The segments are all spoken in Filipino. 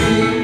Sing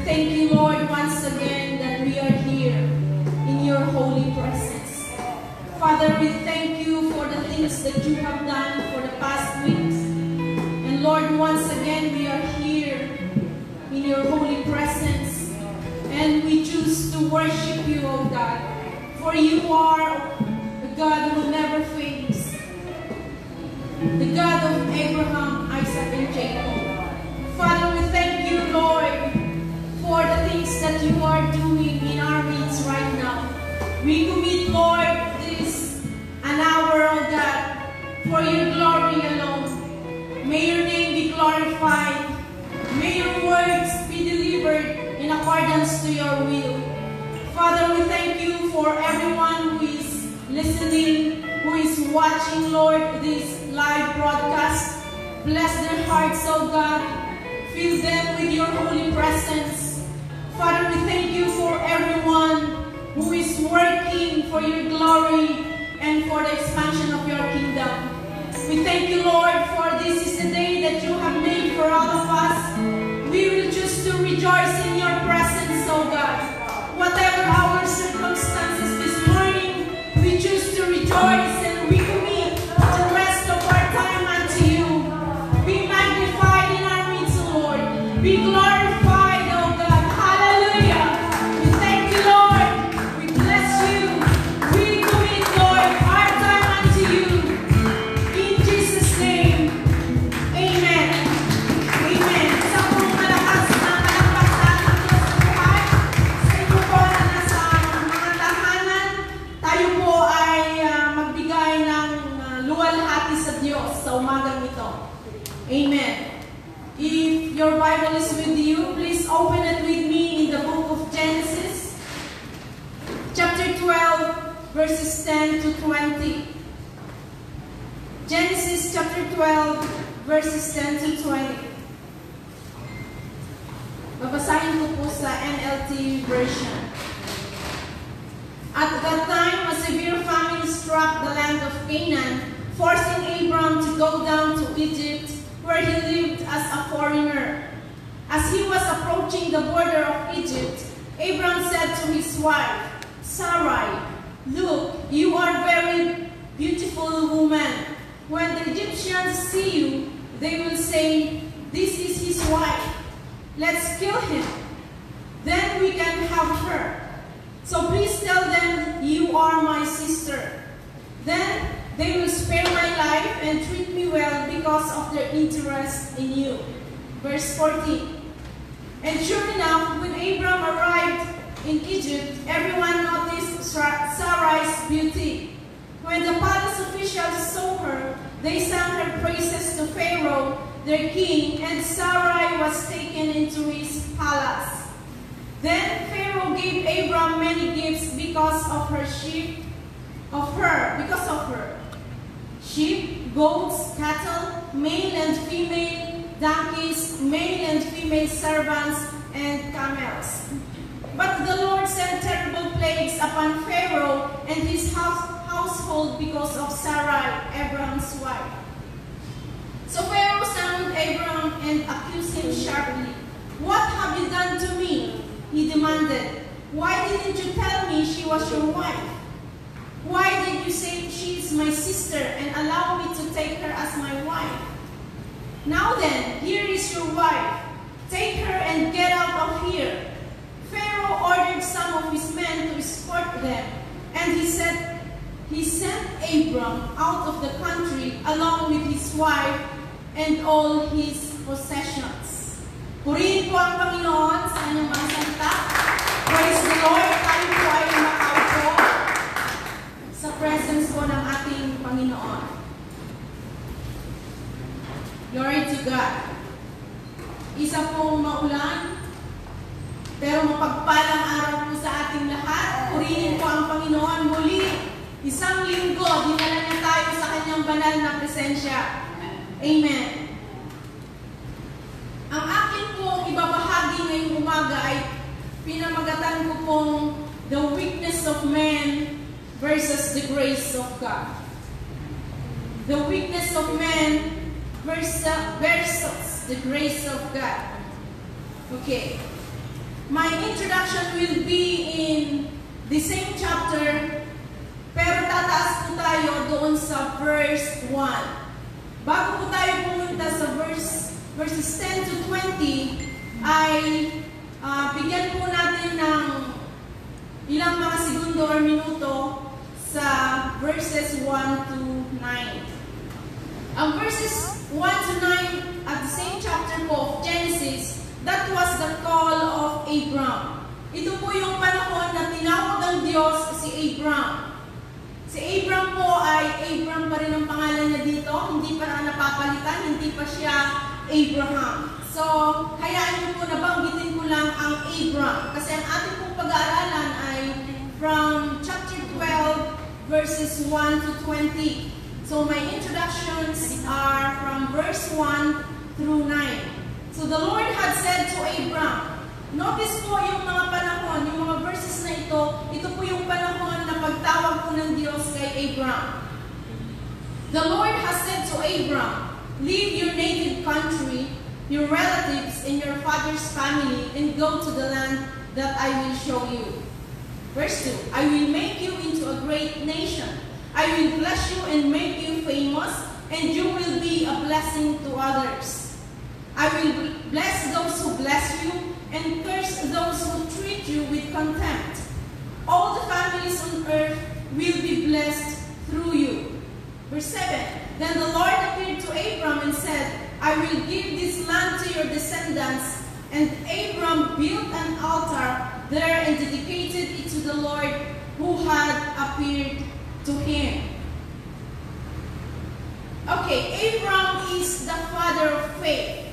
thank you, Lord, once again that we are here in your holy presence. Father, we thank you for the things that you have done for the past weeks. And Lord, once again, we are here in your holy presence. And we choose to worship you, O God. For you are the God who never fails. The God of Abraham, Isaac, and Jacob. Father, we thank you, Lord, for the things that you are doing in our midst right now. We commit, Lord, this an hour, O God, for your glory alone. May your name be glorified. May your words be delivered in accordance to your will. Father, we thank you for everyone who is listening, who is watching, Lord, this live broadcast. Bless their hearts, O God. Fill them with your holy presence. Father, we thank you for everyone who is working for your glory and for the expansion of your kingdom. We thank you, Lord, for this is the day that you have made for all of us. We will choose to rejoice in your presence, O God. Whatever our circumstances this morning, we choose to rejoice and we commit the rest of our time unto you. Be magnified in our midst, Lord. Be glorified, O God. Hallelujah. We thank you, Lord. We bless you. We commit, Lord, our time unto you. In Jesus' name, amen. Amen. Sa pong malakas na malakpasan ng Diyos sa buhay, sa inyo po na nasa mga tahanan, tayo po ay magbigay ng luwalhati sa Diyos sa umagang ito. Amen. If your Bible is with you, please open it with me in the book of Genesis, chapter 12, verses 10 to 20. Genesis chapter 12, verses 10 to 20. Babasahin ko po sa NLT version. At that time, a severe famine struck the land of Canaan, forcing Abram to go down to Egypt, where he lived as a foreigner. As he was approaching the border of Egypt, Abram said to his wife, Sarai, "Look, you are a very beautiful woman. When the Egyptians see you, they will say, 'This is his wife. Let's kill him. Then we can have her. So please tell them you are my sister. Then they will spare my life and treat me well because of their interest in you.'" Verse 14. And sure enough, when Abram arrived in Egypt, everyone noticed Sarai's beauty. When the palace officials saw her, they sang her praises to Pharaoh, their king, and Sarai was taken into his palace. Then Pharaoh gave Abram many gifts because of her. Sheep, goats, cattle, male and female, donkeys, male and female servants, and camels. But the Lord sent terrible plagues upon Pharaoh and his household because of Sarai, Abraham's wife. So Pharaoh summoned Abram and accused him sharply. "What have you done to me?" he demanded. "Why didn't you tell me she was your wife? Why did you say she is my sister and allow me to take her as my wife? Now then, here is your wife. Take her and get out of here." Pharaoh ordered some of his men to escort them, and he sent Abram out of the country along with his wife and all his possessions. Purihin po ang Panginoon sa kanyang mga salita. Praise the Lord. Tayo po ay makaupo sa presence po ng ating Panginoon. Glory to God. Isa pong maulan, pero mapagpalang araw po sa ating lahat. Purihin po ang Panginoon muli. Isang linggo, dinala niya tayo sa kanyang banal na presensya. Amen. Ang akin pong ibabahagi ngayong umaga ay pinamagatan ko pong the weakness of man versus the grace of God. The weakness of man versus the grace of God. Okay. My introduction will be in the same chapter, pero tataas po tayo doon sa verse 1. Bago po tayo pumunta sa verses 10 to 20, ay bigyan po natin ng ilang mga segundo or minuto sa verses 1 to 9. Ang verses 1 to 9 at the same chapter po of Genesis, that was the call of Abram. Ito po yung panahon na tinawag ng Diyos si Abram. Si Abram po ay Abram pa rin ang pangalan niya dito, hindi pa na napapalitan, hindi pa siya Abraham. So, hayaan niyo po na banggitin ko lang ang Abram. Kasi ang ating pong pag-aaralan ay from chapter 12, verses 1 to 20. So, my introductions are from verse 1 through 9. So, the Lord had said to Abram, notice po yung mga panahon, yung mga verses na ito po yung panahon na pagtawag po ng Diyos kay Abram. The Lord has said to Abram, leave your native country, your relatives, and your father's family, and go to the land that I will show you. Verse 2, I will make you into a great nation. I will bless you and make you famous, and you will be a blessing to others. I will bless those who bless you, and curse those who treat you with contempt. All the families on earth will be blessed through you. Verse 7, then the Lord appeared to Abram and said, I will give this land to your descendants. And Abram built an altar there and dedicated it to the Lord who had appeared to him. Okay, Abram is the father of faith.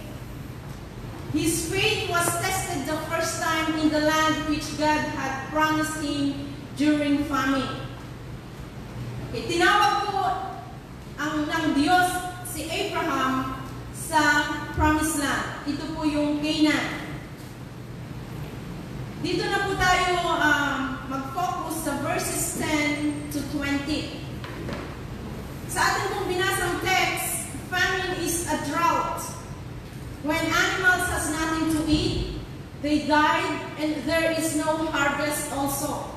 His faith was tested the first time in the land which God had promised him during famine. Okay, tinawag po ng Diyos si Abraham sa promised land. Ito po yung Canaan. Dito na po tayo mag-focus sa verses 10 to 20. Sa ating pong binasang text, famine is a drought. When animals has nothing to eat, they died, and there is no harvest also.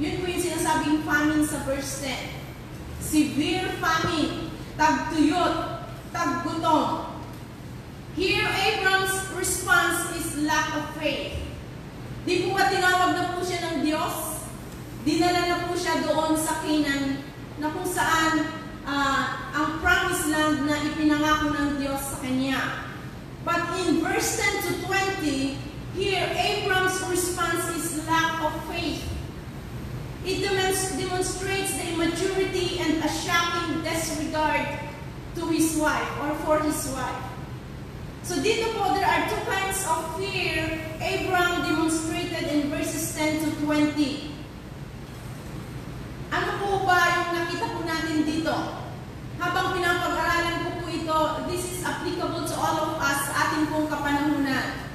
Yun po yung sinasabing famine sa verse 10. Severe famine, tagtuyot, taggutom. Here, Abram's response is lack of faith. Di po ba tinawag na po siya ng Diyos? Dinala na po siya doon sa Canaan, na kung saan ang promised land na ipinangako ng Diyos sa kanya. But in verse 10 to 20, here, Abram's response is lack of faith. It demonstrates the immaturity and a shocking disregard to his wife or for his wife. So dito po, there are two kinds of fear Abram demonstrated in verses 10 to 20. Ano po ba yung nakita po natin dito? Habang pinapag-aralan ko po ito, this is applicable to all of us sa ating pong kapanahunan.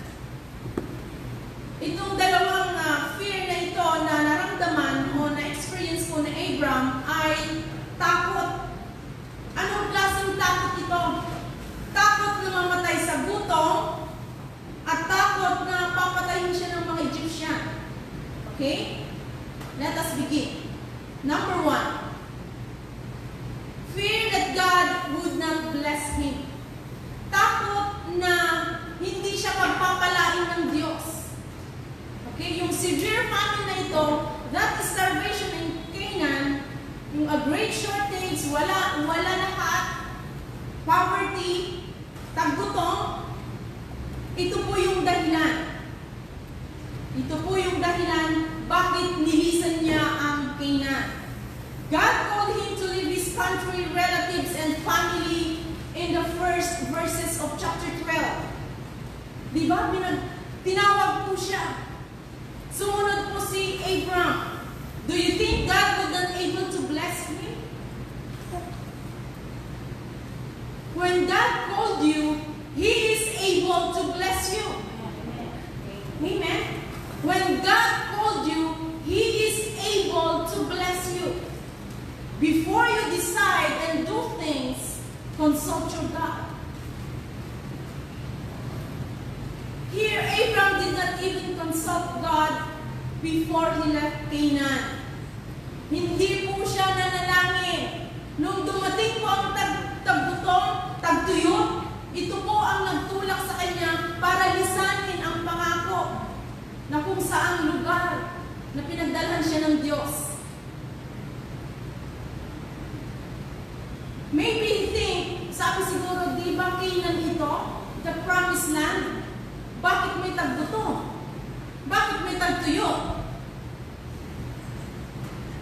Itong dalawang fear na ito na naramdaman o na-experience po na Abram ay takot. Anong klaseng takot ito? Takot na mamatay sa gutom at takot na papatayin siya ng mga Egyptian. Okay? Let us begin. Number 1. Fear that God would not bless him. Takot na hindi siya pagpapalain ng Diyos. Okay? Yung severe famine na ito, that starvation in Canaan, yung a great shortage, wala lahat, poverty, taggutom, ito po yung dahilan. Ito po yung dahilan bakit nilisan niya ang Canaan. God called him to leave his country, relatives, and family in the first verses of chapter 12. Diba? Tinawag po siya. Sumunod po si Abram. Do you think God would not able to bless him? When God called you, He is able to bless you. Amen? When God called you, He is able to bless you. Before you decide and do things, consult your God. Here, Abram did not even consult God before he left Canaan. Hindi po siya nanalangin. Nung dumating po ang tagbutong, tagtuyot, ito po ang nagtulak sa kanya para lisanin ang pangako na kung saang lugar na pinagdalhan siya ng Diyos. Maybe he think, sabi siguro, di ba Canaan ito? The promised land? Bakit may tagbuto? Bakit may tagtuyo?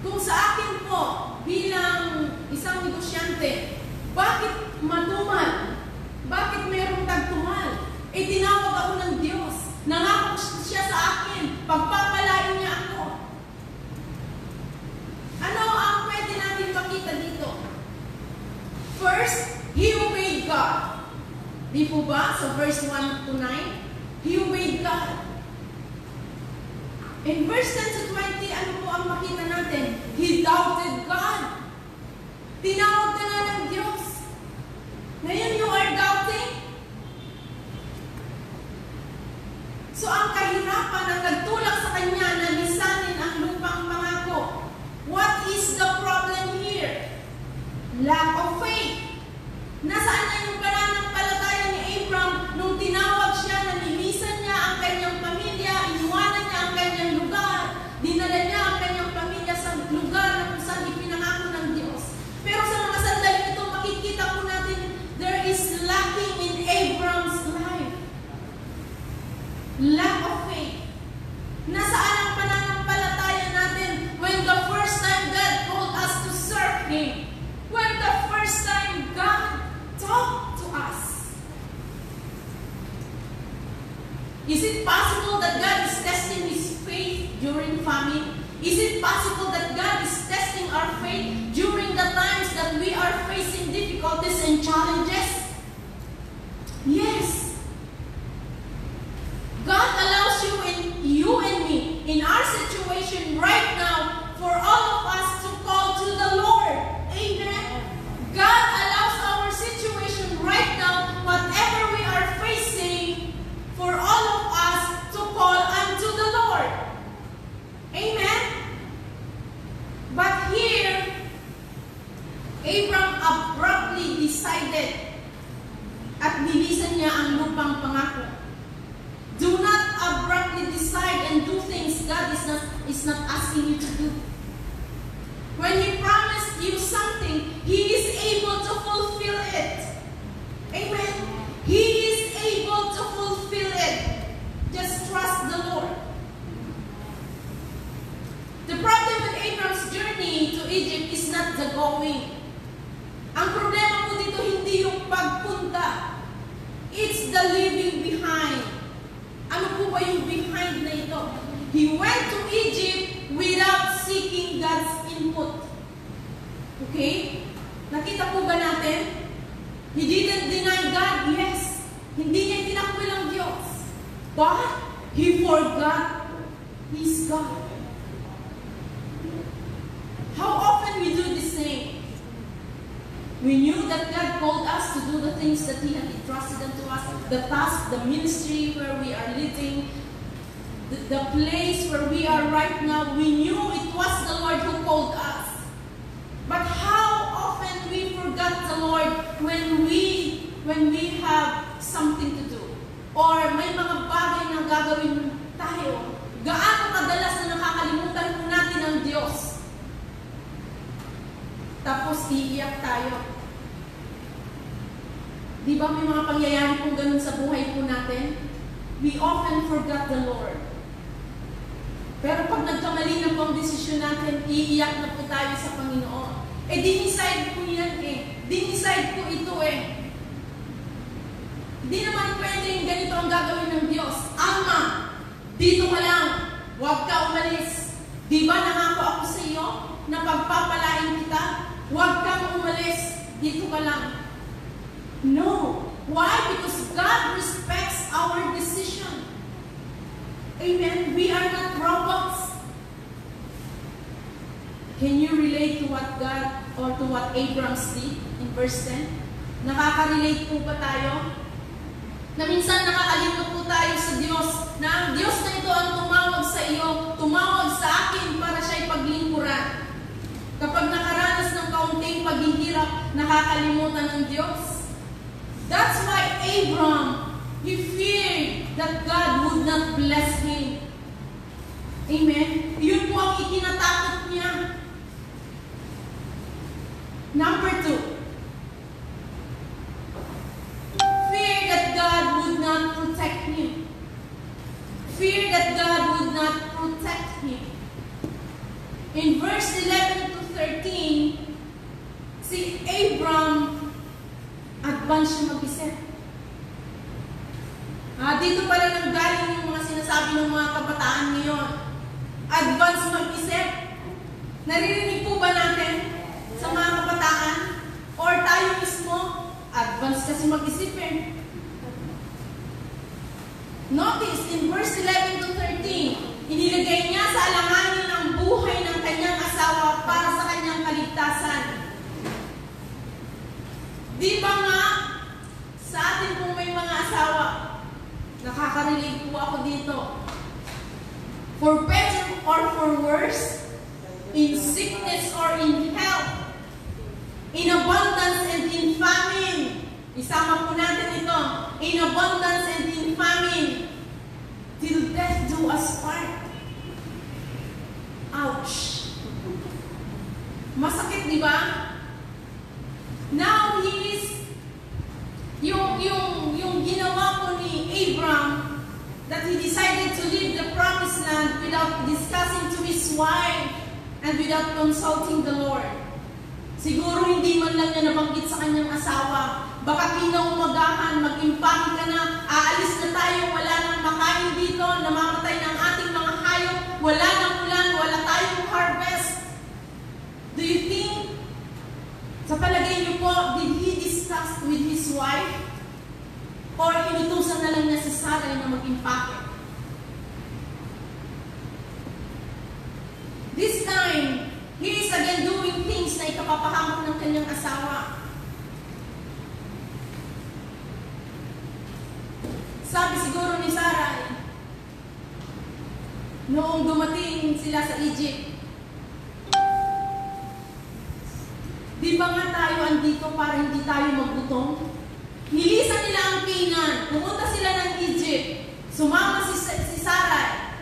Kung sa akin po, bilang isang negosyante, bakit matumal? Bakit mayroong tagtumal? Eh, tinawag ako ng Diyos. Nangako siya sa akin. Pagpapalain niya ako. Ano ang pwede natin makita dito? First, he obeyed God. Di po ba? So verse 1 to 9, he obeyed God. In verse 10 to 20, ano po ang makita natin? He doubted God. Tinawag ka na ng Diyos. Ngayon you are doubting? So ang kahirapan ang nagtulak sa kanya na lisanin ang lupang pangako. What is the problem here? Lack of faith. Nasaan na yung pananampalataya ni Abram nung tinawag siya na nilisan niya ang kanyang pamilya, iniwanan niya ang kanyang lugar, dinala niya ang kanyang pamilya sa lugar na kung saan ipinangako ng Diyos. Pero sa mga sandali ito, makikita po natin, there is lacking in Abram's life. Lack of faith. Nasaan ang pananampalataya natin when the first time God called us to serve Him? When the first time God talked to us? Is it possible that God is testing His faith during famine? Is it possible that God is testing our faith during the times that we are facing difficulties and challenges? Yes. God allows you and me, in our situation right now, for all of us to call to the Lord. Amen. God allows our situation right now, whatever we are facing, for all of us to call unto the Lord. Amen. But here, Abram abruptly decided at nilisan niya ang lupang pangako. Do not abruptly decide and do things God is not asking you to do. When He promised you something, He is able to fulfill it. Amen. He is able to fulfill it. Just trust the Lord. The problem with Abram's journey to Egypt is not the going. Ang problema po dito hindi yung pagpunta. It's the leaving behind. Ano po ba yung behind na ito? He went to Egypt without seeking God's input. Okay? Nakita po ba natin? He didn't deny God, yes. Hindi niya tinakwil ang Diyos. But, he forgot His God. How often we do the same? We knew that God called us to do the things that He had entrusted unto us, the task, the ministry where we are living, the place where we are right now. We knew it was the Lord who called us. But how often we forgot the Lord when we have something to do? Or may mga bagay na gagawin tayo. Gaano kadalas na nakakalimutan po natin ang Diyos? Tapos iiyak tayo. Di ba may mga pangyayari po ganun sa buhay po natin? We often forgot the Lord. Pero pag nagkamali na po ang desisyon natin, iiyak na po tayo sa Panginoon. Eh, dinicide po yan eh. Dinicide po ito eh. Di naman pwedeng ganito ang gagawin ng Diyos. Ama, dito ka lang. Huwag ka umalis. Di ba nangako ako sa iyo na pagpapalain kita? Huwag kang umalis. Dito ka lang. No. Why? Because God respects our decision. Amen. We are not robots. Can you relate to what God or to what Abram did in verse 10? Nakaka-relate po ba tayo? Na minsan nakakalimot po tayo sa Diyos na ang Diyos na nakakalimutan ng Diyos. That's why Abraham, he feared that God would not bless him. Amen? Yun po ang ikinatakot niya. Number 2, fear that God would not protect him. Fear that God would not protect him. In verse 11 to 13, si Abraham, advance siya mag-isip. Dito pala nang galing yung mga sinasabi ng mga kabataan ngayon. Advance mag-isip. Naririnig po ba natin sa mga kabataan? Or tayo mismo, advance kasi mag-isip eh. Notice in verse 11 to 13, inilagay niya sa alanganin ang buhay ng kanyang asawa para sa kanyang kaligtasan. Di ba nga, sa atin kung may mga asawa, nakaka-relate po ako dito. For better or for worse, in sickness or in health, in abundance and in famine. Isama po natin ito. In abundance and in famine, till death do us part. Ouch! Masakit, di ba? Now, he is, yung ginawa po ni Abraham, that he decided to leave the promised land without discussing to his wife and without consulting the Lord. Siguro hindi man lang niya nabanggit sa kanyang asawa. Baka kinaumagahan, mag-impake ka na, aalis na tayo, wala nang makain dito, namamatay ng ating mga hayop, wala nang ulan, wala tayong harvest. Do you think, sa palagay niyo po, did he discuss with his wife? Or inutusan na lang niya si Sarah na mag-impake? This time, he is again doing things na ikapapahamak ng kanyang asawa. Sabi siguro ni Sarah, noong dumating sila sa Egypt, di ba nga tayo andito para hindi tayo magutom? Nilisan nila ang Canaan, pumunta sila ng Egypt, sumama si Sarah.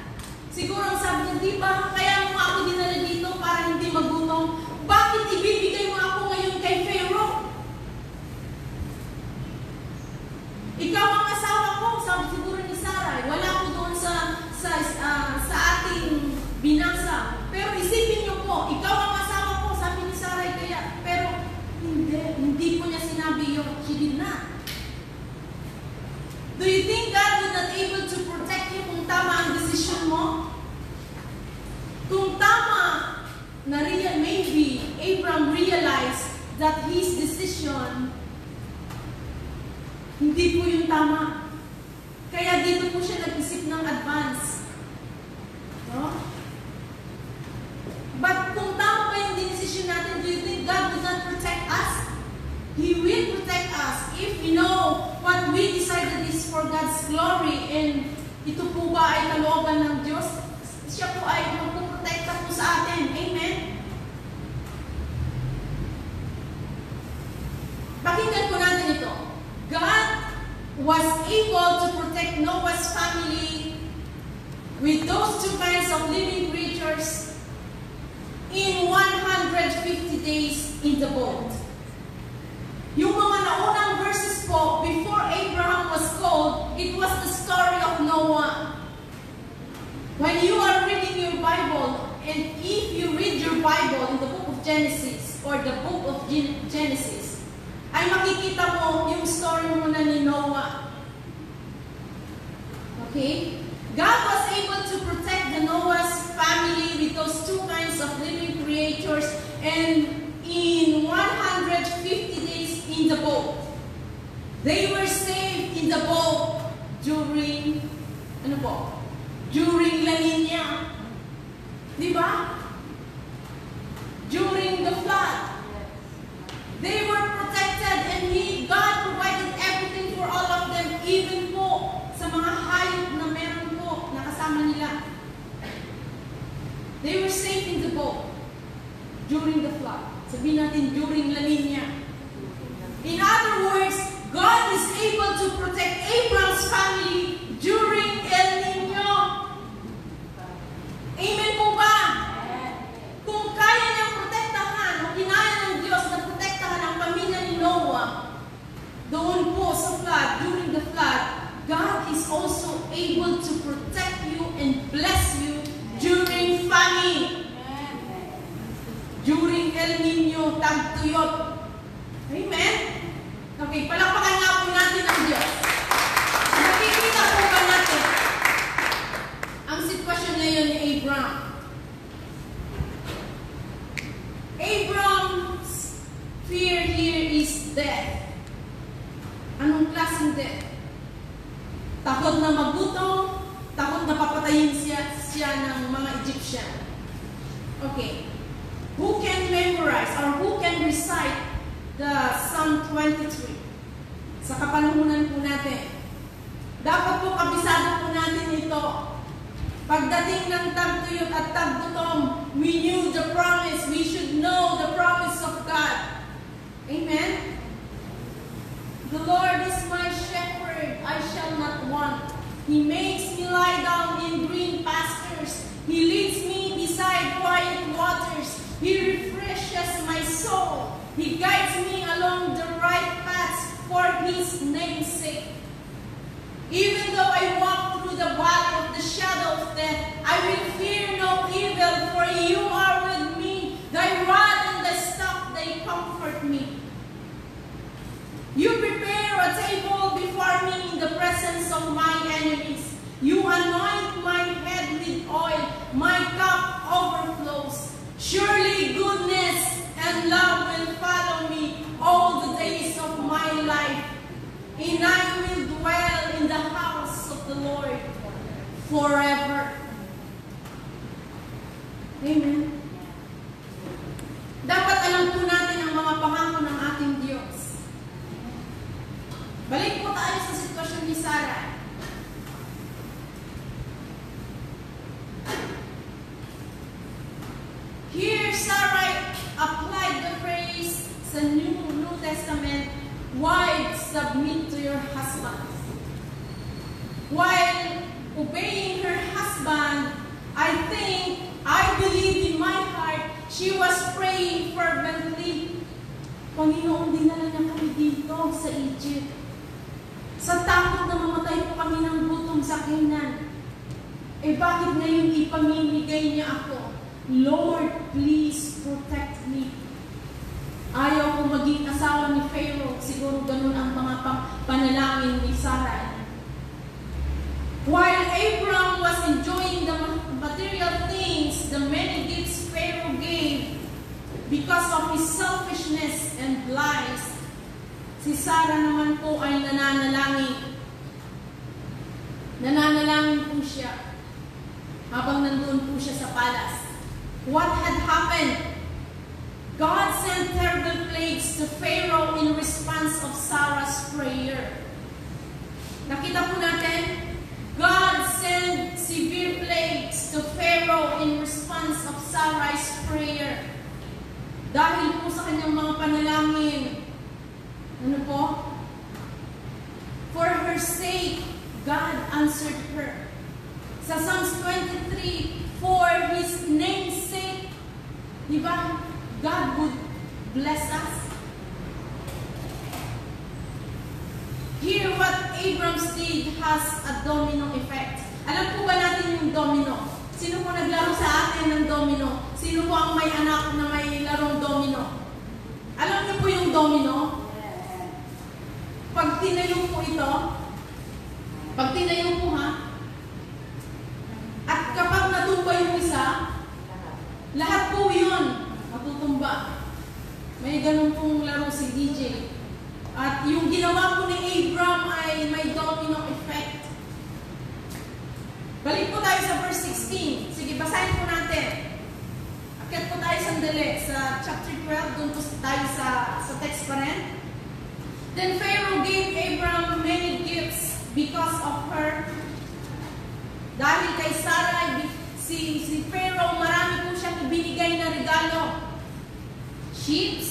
Siguro ang sabi niya, di ba kaya mo ako dinala dito para hindi magutom? Bakit ibibigay mo ako ngayon kay Pharaoh? Ikaw ang asawa ko, sabi siguro ni Sarah. Wala ko doon sa ating binasa. Pero isipin niyo po, ikaw ang asawa ko, sabi ni Sarah kaya. Pero hindi po niya sinabi yun. She did not. Do you think God was not able to protect you kung tama ang decision mo? Kung tama, maybe Abraham realized that his decision hindi po yung tama. Kaya dito po siya nag-isip ng advance. No? But kung tama pa yung decision natin, do you think God will not protect us? He will protect us if we know what we decided is for God's glory and ito po ba ay kalooban ng Diyos? Siya po ay magpuprotekta po sa atin. Amen? Pakinggan po natin ito. God was able to protect Noah's family with those two kinds of living creatures in 150 days in the boat. Yung mga naunang verses po, before Abraham was called, it was the story of Noah. When you are reading your Bible, and if you read your Bible in the book of Genesis or the book of Genesis, ay makikita mo yung story muna ni Noah. Okay? God was able to protect the Noah's family with those two kinds of living creatures and in 150 days in the boat. They were saved in the boat during, during La Nina. Diba? During the flood. They were protected and God provided everything for all of them, even po sa mga hayop na meron po na kasama nila. They were safe in the boat during the flood. Sabihin natin, during La Nina. In other words, God is able to protect Abraham's family during El Nino. Amen po ba? Kung kaya niyang protektahan, o kinaya ng Diyos na protektahan ang pamilya ni Noah, doon po sa flood, during the flood, God is also able to protect you and bless you during famine. During El Nino, tagtuyot. Amen? Okay, palakpakan nga po natin ang Diyos. Nakikita po ba natin ang sitwasyon ngayon ni Abraham? Abraham's fear here is death. Anong klaseng death? Takot na magutom, takot na papatayin siya ng mga Egyptian. Okay. Who can memorize or who can recite the Psalm 23? Sa kapanahunan po natin. Dapat po kabisado po natin ito. Pagdating ng tagtuyot at taggutom, we knew the promise. We should know the promise of God. Amen? The Lord is my shepherd, I shall not want. He makes me lie down in green pastures. He leads me beside quiet waters. He refreshes my soul. He guides me along the right paths for His name's sake. Even though I walk through the valley of the shadow of death, I will fear no evil, for You are with me. Thy rod and thy staff, they comfort me. You prepare a table before me in the presence of my enemies. You anoint my head with oil. My cup overflows. Surely goodness and love will follow me all the days of my life. And I will dwell in the house of the Lord forever. Amen. Dapat alam po natin ang mga pangako ng ating Diyos. Balik po tayo sa sitwasyon ni Sarah. Here, Sarah applied the phrase sa New Testament, wives, submit to your husband. While obeying her husband, I believe in my heart, she was praying fervently. Panginoon, dinala niya kami dito sa Egypt. Sa takot na mamatay po kami ng gutom sa Canaan. Bakit ngayon ipamimigay niya ako? Lord, please protect me. Ayaw ko maging asawa ni Pharaoh. Siguro ganun ang mga panalangin ni Sarah. While Abraham was enjoying the material things, the many gifts Pharaoh gave, because of his selfishness and lies, si Sarah naman po ay nananalangin. Nananalangin po siya habang nandun po siya sa palace. What had happened? God sent terrible plagues to Pharaoh in response of Sarah's prayer. Nakita po natin, God sent severe plagues to Pharaoh in response of Sarah's prayer. Dahil po sa kanyang mga panalangin. Ano po? For her sake, God answered her. Sa Psalms 23, for His name's sake, di ba? God would bless us. Here, what Abraham did has a domino effect. Alam po ba natin yung domino? Sino po naglaro sa atin ng domino? Sino po ang may anak na may larong domino? Alam niyo po yung domino? Pag tinayo po ito, pag tinayo po ha, at kapag natumba yung isa, lahat po yun matutumba. May ganun pong laro si DJ. At yung ginawa po ni Abraham ay may domino effect. Balik po tayo sa verse 16. Sige, basahin po natin. Akyat po tayo sandali sa chapter 12. Doon po tayo sa text pa rin. Then Pharaoh gave Abraham many gifts because of her. Dahil kay Sarah, si Pharaoh, marami po siyang ibinigay na regalo. Sheep,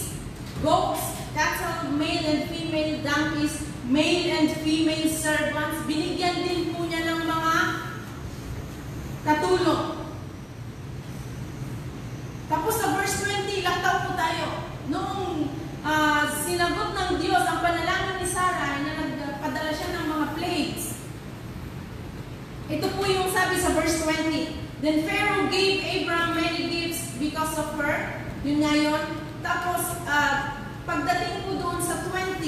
goats, cattle, male and female donkeys, male and female servants. Binigyan din po niya ng mga katulong. Tapos sa verse 20, laktaw po tayo. Noong sinagot ng Diyos ang panalangin ni Sarah na nagpadala siya ng mga plagues. Ito po yung sabi sa verse 20. Then Pharaoh gave Abraham many gifts because of her. Yun nga yun. Tapos, pagdating po doon sa 20,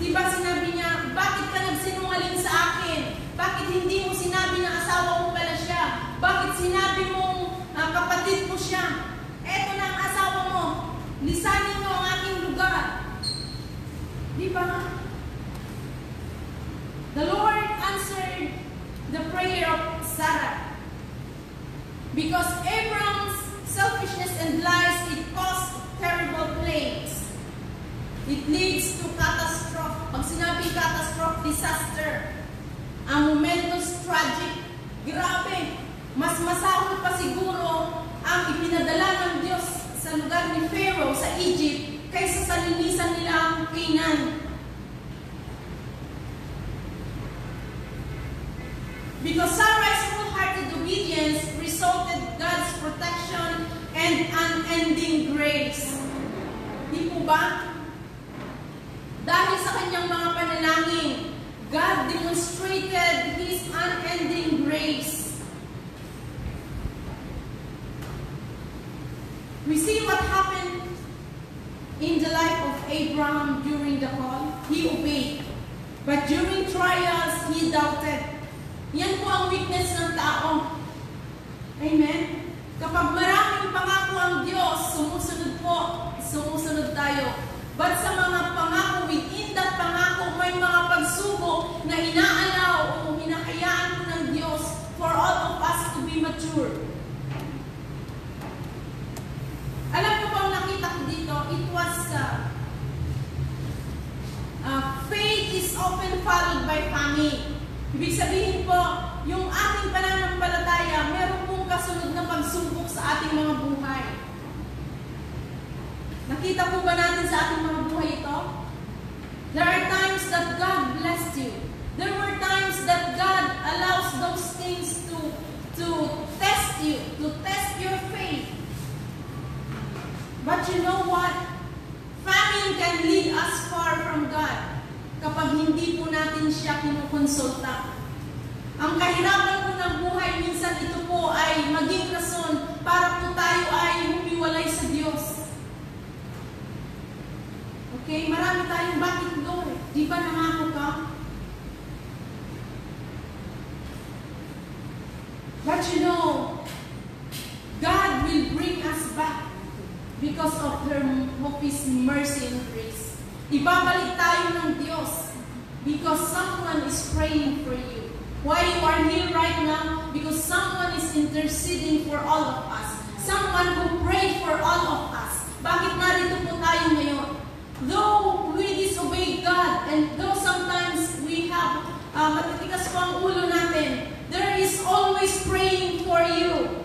diba sinabi niya, bakit ka nagsinungaling sa akin? Bakit hindi mo sinabi na asawa mo pala siya? Bakit sinabi mong kapatid mo siya? Eto na ang asawa mo. Lisanin mo ang aking lugar. Diba? The Lord answered the prayer of Sarah. Because Abraham's selfishness and lies, it caused terrible plagues. It leads to catastrophe. Pag sinabi catastrophe, disaster. A momentous tragic. Grabe. Mas masahol pa siguro ang ipinadala ng Diyos sa lugar ni Pharaoh sa Egypt kaysa sa linisan nila ang Canaan. Because Sarah's wholehearted obedience resulted God's protection and unending grace. Di po ba? Dahil sa kanyang mga panalangin, God demonstrated His unending grace. We see what happened in the life of Abraham during the call. He obeyed. But during trials, he doubted. Yan po ang weakness ng tao. Amen? Kapag maraming pangako ang Diyos, sumusunod po, sumusunod tayo. But sa mga pangako, within that pangako, may mga pagsubok na inaalaw o hinahayaan po ng Diyos for all of us to be mature. Alam mo bang nakita ko dito? It was faith is often followed by famine. Ibig sabihin po, yung ating pananampalataya, meron pong kasunod na pagsubok sa ating mga buhay. Nakita po ba natin sa ating mga buhay ito? There are times that God blessed you. There were times that God allows those things to test you, to test your faith. But you know what? Famine can lead us far from God kapag hindi po natin siya kinukonsulta. Ang kahirapan po ng buhay, minsan ito po ay maging rason para po tayo ay humiwalay sa Diyos. Okay? Marami tayong bakit Lord? Di ba nangako ka? But you know, God will bring us back because of His mercy and grace. Ibabalik tayo ng Diyos because someone is praying for you. Why you are here right now? Because someone is interceding for all of us. Someone who prayed for all of us. Bakit narito po tayo ngayon? Though we disobey God and though sometimes we have matitigas po ang ulo natin, there is always praying for you.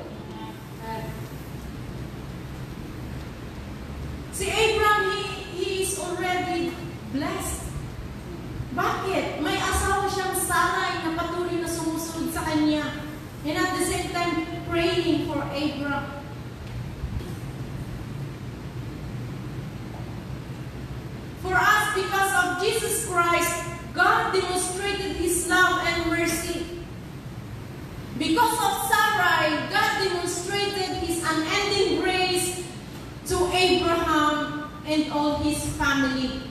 Si Abraham, he is already blessed. Bakit? May asawa siyang Sarai na patuloy na sumusunod sa kanya. And at the same time, praying for Abraham. For us, because of Jesus Christ, God demonstrated His love and mercy. Because of Sarai, God demonstrated His unending grace to Abraham and all his family.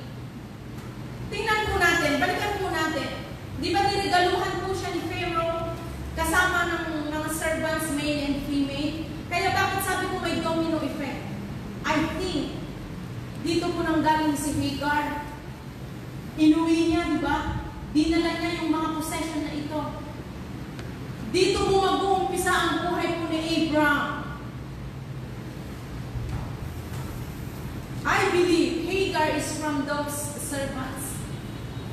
Tingnan po natin, balikan po natin. Di ba niregaluhan po siya ni Pharaoh kasama ng mga servants, male and female? Kaya bakit sabi ko may domino effect? I think, dito po nang galing si Hagar. Inuwi niya, di ba? Dinala niya yung mga possession na ito. Dito po mag-uumpisa ang buhay po ni Abraham. I believe Hagar is from those servants.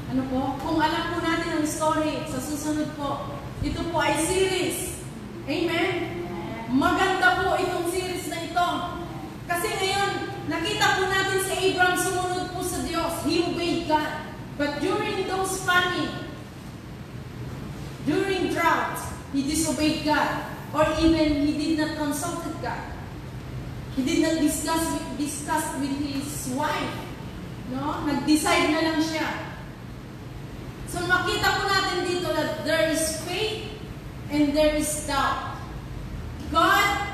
Ano po? Kung alam po natin ang story sa susunod po, ito po ay series. Amen? Maganda po itong series na ito. Kasi ngayon, nakita po natin si Abraham sumunod po sa But during those famine, during drought, he disobeyed God. Or even he did not consult with God. He did not discuss with his wife. No? Nag-decide na lang siya. So makita po natin dito that there is faith and there is doubt. God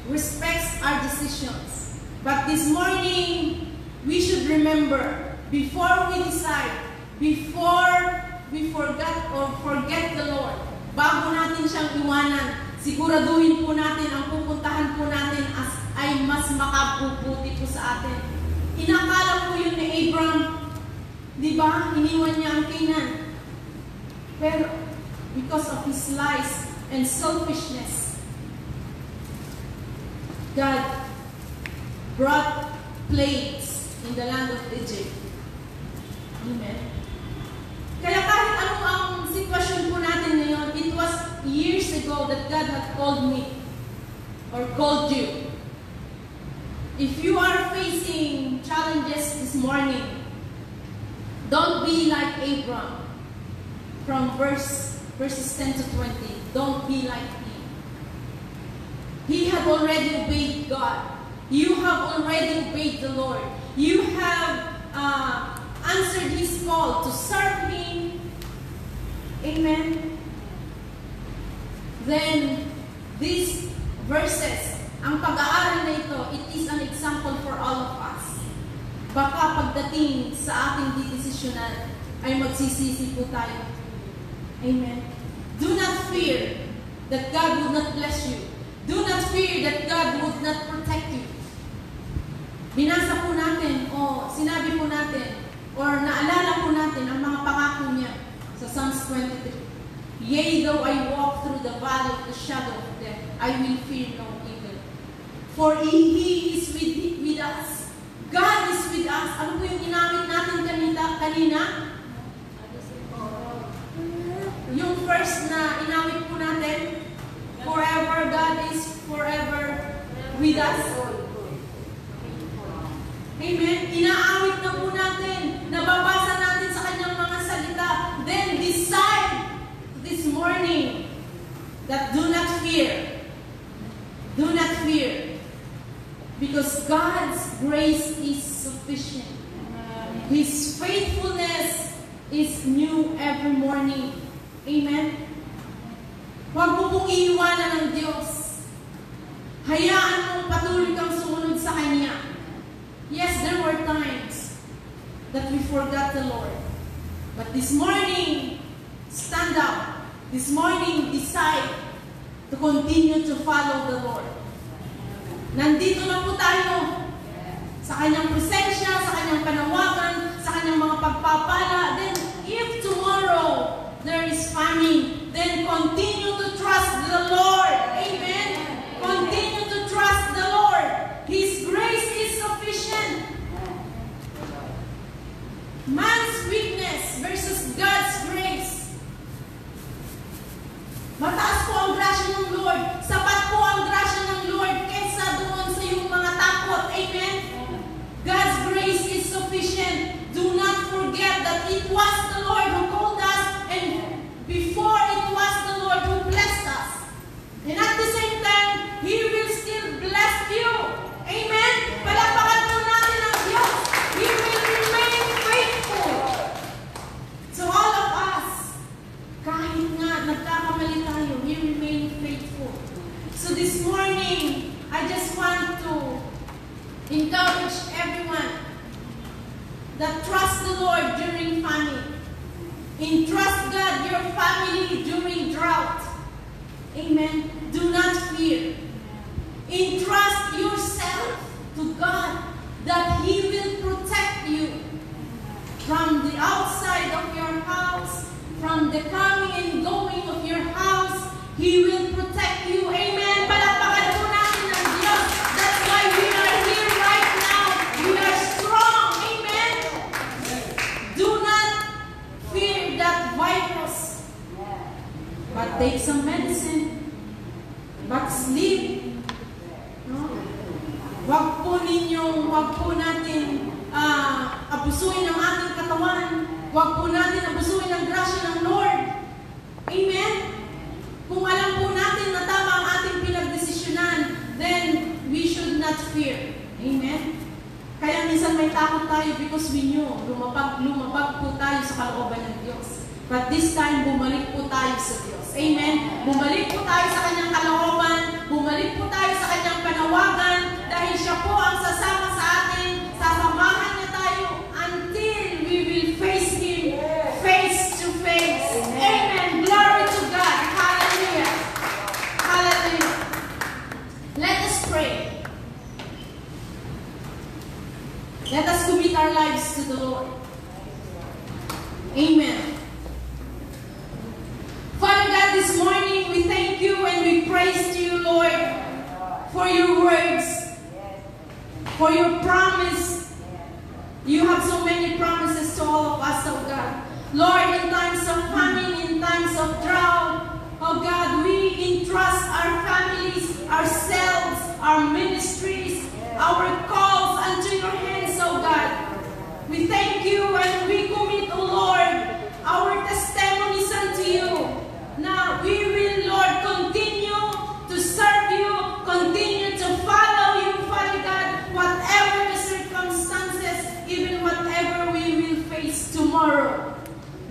respects our decisions. But this morning, we should remember, before we decide, before we forget the Lord, bago natin siyang iwanan, siguraduhin po natin ang pupuntahan po natin ay mas makabubuti po sa atin. Inakala po yun ni Abram, di ba? Iniwan niya ang Canaan. Pero, because of his lies and selfishness, God brought plagues in the land of Egypt. Amen. Kaya kahit ano ang sitwasyon po natin ngayon, it was years ago that God had called me or called you. If you are facing challenges this morning, don't be like Abram from verses 10 to 20. Don't be like him. He had already obeyed God. You have already obeyed the Lord. You have answered His call to serve Him. Amen. Then, these verses, ang pag-aaral na ito, it is an example for all of us. Baka pagdating sa ating didesisyonan, ay magsisisi po tayo. Amen. Do not fear that God would not bless you. Do not fear that God would not protect you. Binasa po natin, o sinabi po natin, or naalala po natin ang mga pangako niya sa Psalms 23. Yea, though I walk through the valley of the shadow of death, I will fear no evil. For He is with us. God is with us. Ano po yung ginamit natin kanina? Yung first na inamit po natin, forever, God is forever with us. Amen? Inaawit na po natin, nababasa natin sa kanyang mga salita. Then decide this morning that do not fear. Do not fear. Because God's grace is sufficient. His faithfulness is new every morning. Amen? Huwag mo pong iiwanan ng Diyos. Hayaan mong patuloy kang sumunod sa Kanya. Yes, there were times that we forgot the Lord. But this morning, stand up. This morning, decide to continue to follow the Lord. Nandito na po tayo sa Kanyang presensya, sa Kanyang panawagan, sa Kanyang mga pagpapala. Then, if tomorrow there is famine, then continue to trust the Lord. Amen? Continue to trust the Lord. His grace is sufficient. Man's weakness versus God's grace. Mataas po ang grasya ng Lord. Sapat po ang grasya ng Lord kaysa doon sa iyong mga takot. Amen? God's grace is sufficient. Do not forget that it was the Lord who called us, and before it was the Lord who blessed us. And at the same time, He will still bless you. Amen? Palakpakan po natin ang Diyos. He will remain faithful. So all of us, kahit nga nagkakamali tayo, He remain faithful. So this morning, I just want to encourage everyone that trust the Lord during famine. Entrust God your family during drought. Amen. Do not fear. Entrust yourself to God that He will protect you from the outside of your house, from the coming and going of your house. He will protect you. Amen. Palakpakan po natin ang Diyos. That's why we are here right now. We are strong. Amen. Do not fear that virus, but take some medicine. But sleep. No? Wag po natin abusuin ang ating katawan. Huwag po natin abusuin ang grasya ng Lord. Amen? Kung alam po natin na tama ang ating pinagdesisyonan, then we should not fear. Amen? Kaya minsan may takot tayo because we knew, lumabag po tayo sa kalooban ng Diyos. But this time, bumalik po tayo sa Diyos. Amen? Bumalik po tayo sa Kanyang kalooban, bumalik po tayo sa Kanyang panawagan, dahil Siya po ang sasama sa atin, sasamahan niya tayo until we will face Him face to face. Amen. Glory to God. Hallelujah. Hallelujah. Let us pray. Let us commit our lives to the Lord. Amen. Father God, this morning we thank you and we praise you, Lord, for your words, for your promise. You have so many promises to all of us, oh God. Lord, in times of famine, in times of drought, oh God, we entrust our families, ourselves, our ministries, our calls unto your hands, oh God. We thank you and we commit, oh Lord, our testimonies unto you. Now we will, Lord, continue to serve you, continue to follow you, Father God, whatever the circumstances, even whatever we will face tomorrow.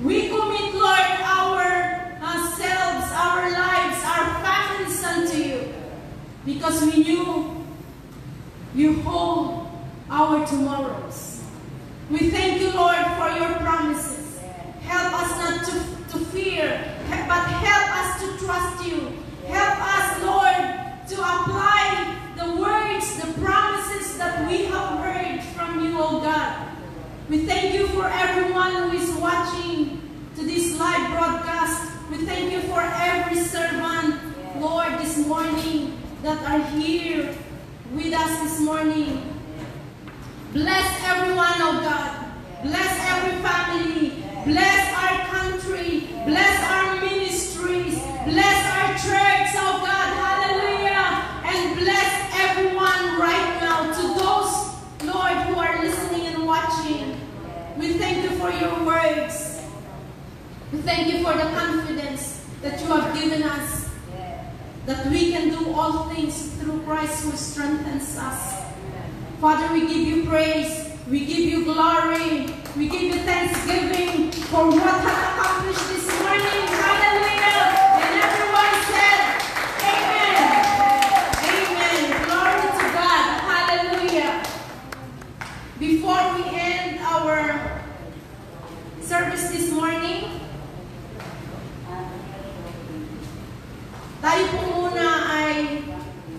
We commit, Lord, ourselves, our lives, our families unto you, because we knew you hold our tomorrows. We thank you, Lord, for your promises. Help us not to fear, but help us to trust you. Help us, Lord, to apply the words, the promises that we have heard from you, O God. We thank you for everyone who is watching to this live broadcast. We thank you for every servant, Lord, this morning that are here with us this morning. Bless everyone, oh God. Bless every family. Bless our country. Bless our ministries. Bless our church, oh God. Hallelujah. And bless everyone right now. To those, Lord, who are listening and watching, we thank you for your words. We thank you for the confidence that you have given us, that we can do all things through Christ who strengthens us. Father, we give you praise, we give you glory, we give you thanksgiving for what has accomplished this morning. Hallelujah! And everyone said, Amen. Amen. Glory to God. Hallelujah. Before we end our service this morning, tayo po muna ay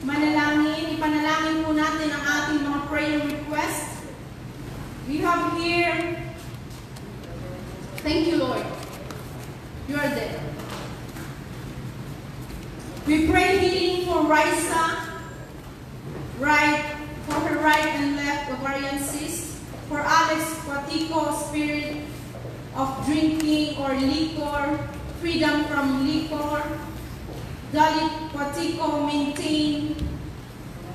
manalangin. Ipanalangin po natin ang ating mga prayer requests. We have here, thank you, Lord. You are there. We pray healing for Raisa, for her right and left ovarian cyst. For Alex Cuatico, spirit of drinking or liquor, freedom from liquor. Dalit Cuatico, maintain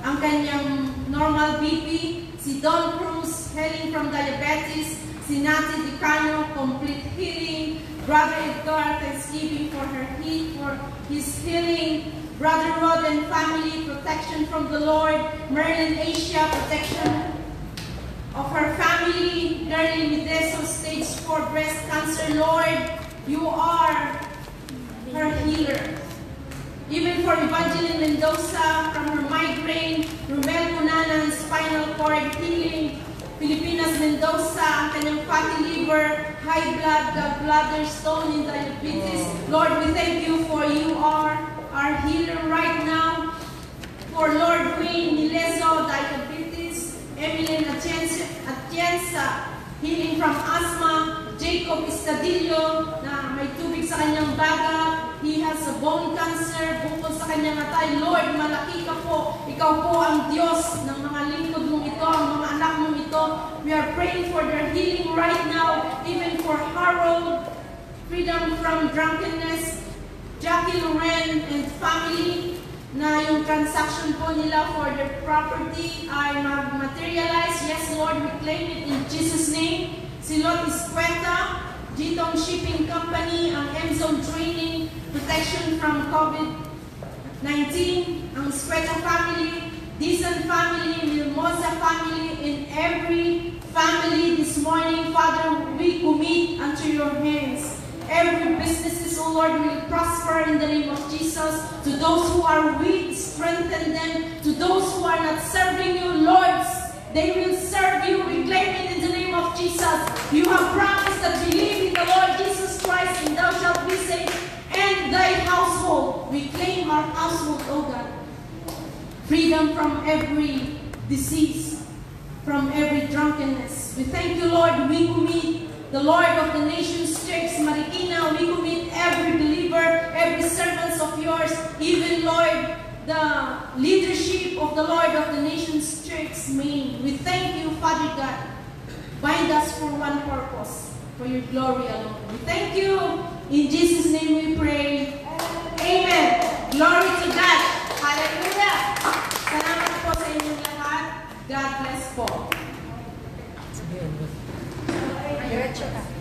ang kanyang normal BP. Si Don Cruz, healing from diabetes. Si Nati Dicano, complete healing. Brother Edgar, thanksgiving for his healing. Brother Rod and family, protection from the Lord. Merlin Asia, protection of her family. Darlene Mideso, stage 4 breast cancer. Lord, you are her healer. Even for Evangeline Mendoza, from her migraine, Rumel Cunanan, spinal cord healing, Filipinas Mendoza, ang kanyang fatty liver, high blood, gallbladder, stone, and diabetes. Lord, we thank you for you are our healer right now. For Lord Wayne Mileso, diabetes, Emilien Atienza, healing from asthma, Jacob Estadillo, na may tubig sa kanyang baga, he has a bone cancer, bukod sa kanyang atay. Lord, malaki ka po. Ikaw po ang Diyos ng mga lingkod mong ito, ang mga anak mong ito. We are praying for their healing right now, even for Harold, freedom from drunkenness, Jackie Loren and family, na yung transaction po nila for their property ay mag-materialize. Yes, Lord, we claim it in Jesus' name. Si Lot Isqueta, Gitong Shipping Company, ang M-Zone Training, Protection from COVID-19, ang Isqueta family, Dizon family, Milmoza family, and every family this morning, Father, we commit unto your hands. Every businesses, O Lord, will prosper in the name of Jesus. To those who are weak, strengthen them. To those who are not serving you, Lord, they will serve you. We claim it in the name of Jesus. You have promised that believe in the Lord Jesus Christ and thou shalt be saved and thy household. We claim our household, O God. Freedom from every disease, from every drunkenness. We thank you, Lord. We commit the Lord of the Nations Church, Marikina. We commit every believer, every servants of yours, even, Lord, the leadership of the Lord of the Nations Church, Maine. We thank you, Father God. Bind us for one purpose, for your glory alone. We thank you. In Jesus' name we pray. Amen. Glory to God. Hallelujah. Salamat po sa inyong lahat. God bless po. Diretso ka.